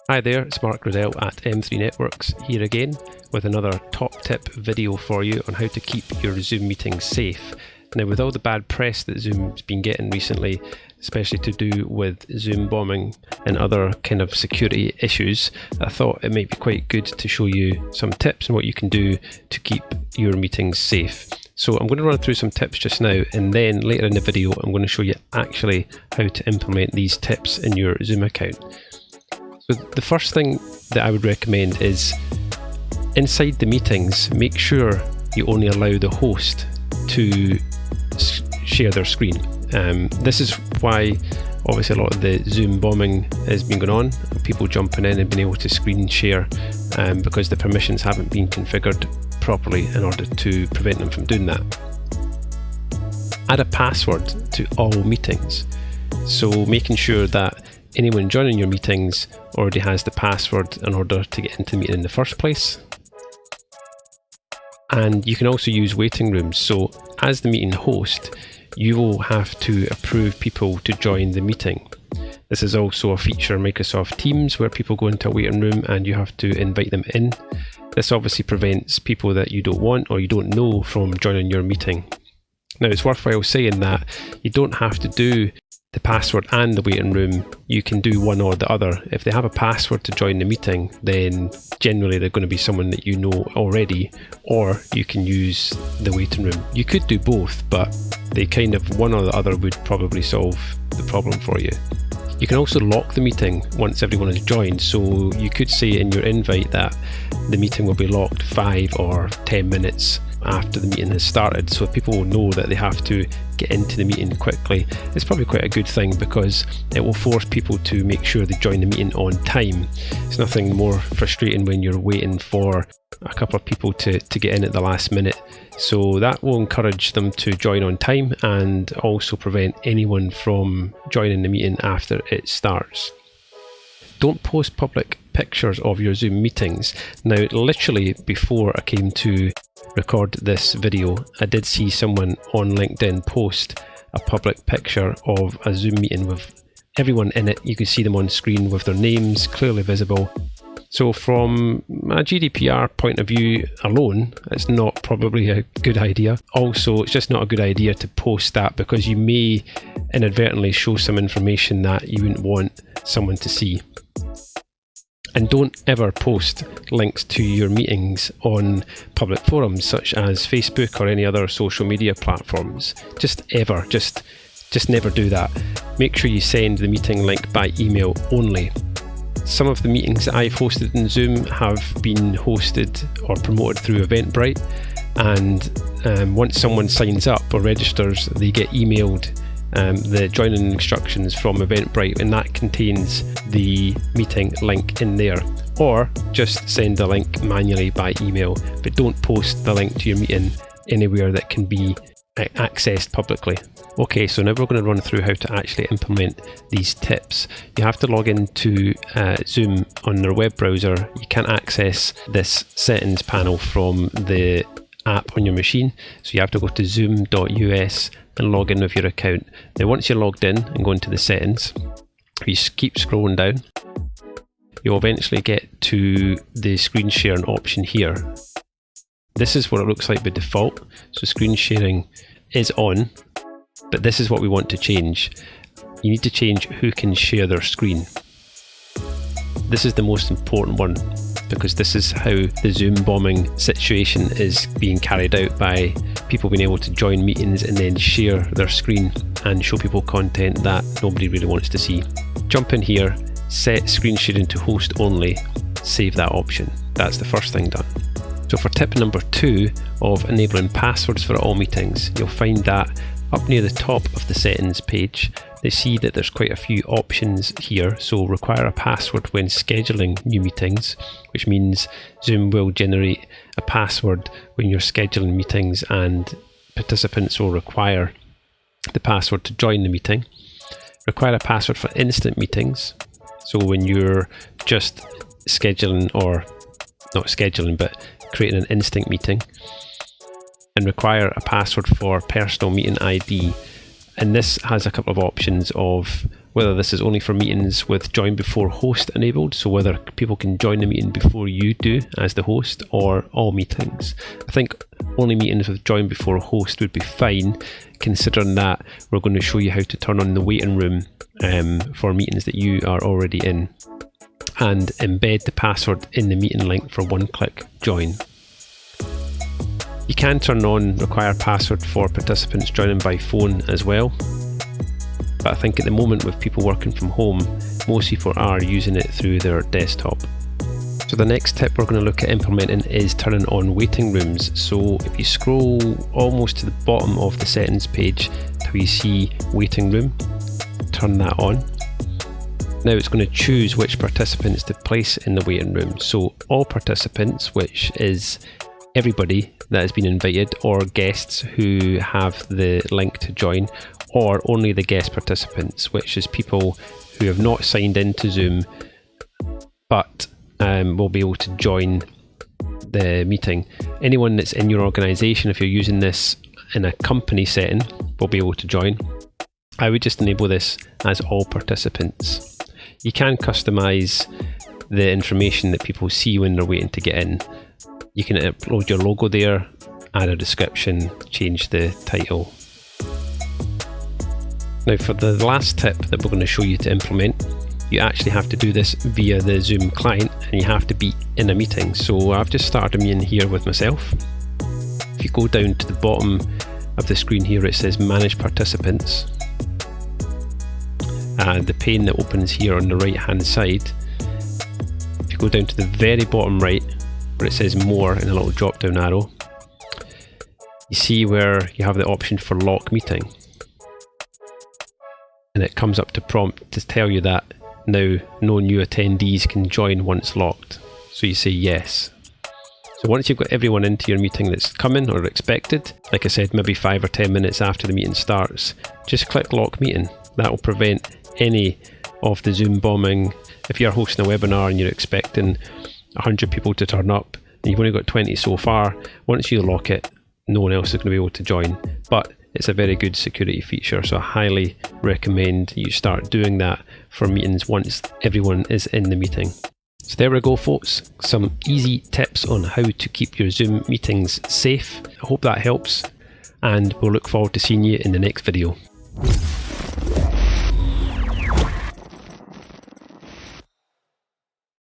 Hi there, it's Mark Riddell at M3 Networks here again with another top tip video for you on how to keep your Zoom meetings safe. Now, with all the bad press that Zoom's been getting recently, especially to do with Zoom bombing and other kind of security issues, I thought it might be quite good to show you some tips on what you can do to keep your meetings safe. So I'm going to run through some tips just now, and then later in the video I'm going to show you actually how to implement these tips in your Zoom account. So the first thing that I would recommend is inside the meetings, make sure you only allow the host to share their screen. This is why obviously a lot of the Zoom bombing has been going on, people jumping in and being able to screen share because the permissions haven't been configured properly in order to prevent them from doing that. Add a password to all meetings, so making sure that anyone joining your meetings already has the password in order to get into the meeting in the first place. And you can also use waiting rooms. So as the meeting host, you will have to approve people to join the meeting. This is also a feature in Microsoft Teams where people go into a waiting room and you have to invite them in. This obviously prevents people that you don't want or you don't know from joining your meeting. Now, it's worthwhile saying that you don't have to do the password and the waiting room. You can do one or the other. If they have a password to join the meeting, then generally they're going to be someone that you know already, or you can use the waiting room. You could do both, but they kind of one or the other would probably solve the problem for you. You can also lock the meeting once everyone has joined, so you could say in your invite that the meeting will be locked 5 or 10 minutes after the meeting has started, so people will know that they have to get into the meeting quickly. It's probably quite a good thing because it will force people to make sure they join the meeting on time. It's nothing more frustrating when you're waiting for a couple of people to get in at the last minute. So that will encourage them to join on time and also prevent anyone from joining the meeting after it starts. Don't post public pictures of your Zoom meetings. Now, literally before I came to record this video, I did see someone on LinkedIn post a public picture of a Zoom meeting with everyone in it. You can see them on screen with their names clearly visible. So from a GDPR point of view alone, it's not probably a good idea. Also, it's just not a good idea to post that because you may inadvertently show some information that you wouldn't want someone to see. And don't ever post links to your meetings on public forums such as Facebook or any other social media platforms. Just never do that. Make sure you send the meeting link by email only. Some of the meetings that I've hosted in Zoom have been hosted or promoted through Eventbrite, and once someone signs up or registers, they get emailed the joining instructions from Eventbrite, and that contains the meeting link in there. Or just send the link manually by email, but don't post the link to your meeting anywhere that can be accessed publicly. Okay, so now we're going to run through how to actually implement these tips. You have to log into Zoom on their web browser. You can't access this settings panel from the app on your machine, so you have to go to zoom.us and log in with your account. Now, once you're logged in and go into the settings, if you keep scrolling down, you'll eventually get to the screen sharing option here. This is what it looks like by default. So screen sharing is on, but this is what we want to change. You need to change who can share their screen. This is the most important one because this is how the Zoom bombing situation is being carried out, by people being able to join meetings and then share their screen and show people content that nobody really wants to see. Jump in here, set screen sharing to host only, save that option. That's the first thing done. So for tip number 2 of enabling passwords for all meetings, you'll find that up near the top of the settings page, they see that there's quite a few options here. So require a password when scheduling new meetings, which means Zoom will generate a password when you're scheduling meetings and participants will require the password to join the meeting. Require a password for instant meetings. So when you're just scheduling, or not scheduling, but creating an instant meeting. And require a password for personal meeting ID. And this has a couple of options of whether this is only for meetings with join before host enabled, so whether people can join the meeting before you do as the host, or all meetings. I think only meetings with join before host would be fine, considering that we're going to show you how to turn on the waiting room for meetings that you are already in, and embed the password in the meeting link for one-click join. You can turn on require password for participants joining by phone as well, but I think at the moment with people working from home, most people are using it through their desktop. So the next tip we're going to look at implementing is turning on waiting rooms. So if you scroll almost to the bottom of the settings page till you see waiting room, turn that on. Now it's going to choose which participants to place in the waiting room. So all participants, which is everybody that has been invited, or guests who have the link to join, or only the guest participants, which is people who have not signed into Zoom but will be able to join the meeting. Anyone that's in your organisation, if you're using this in a company setting, will be able to join. I would just enable this as all participants. You can customise the information that people see when they're waiting to get in. You can upload your logo there, add a description, change the title. Now for the last tip that we're going to show you to implement, you actually have to do this via the Zoom client, and you have to be in a meeting. So I've just started a meeting here with myself. If you go down to the bottom of the screen here, it says manage participants. And the pane that opens here on the right hand side, if you go down to the very bottom right where it says more in a little drop down arrow, you see where you have the option for lock meeting, and it comes up to prompt to tell you that now no new attendees can join once locked. So you say yes. So once you've got everyone into your meeting that's coming or expected, like I said, maybe 5 or 10 minutes after the meeting starts, just click lock meeting. That will prevent any of the Zoom bombing. If you're hosting a webinar and you're expecting 100 people to turn up and you've only got 20 so far, once you lock it, no one else is going to be able to join. But it's a very good security feature, so I highly recommend you start doing that for meetings once everyone is in the meeting. So there we go, folks, some easy tips on how to keep your Zoom meetings safe. I hope that helps, and we'll look forward to seeing you in the next video.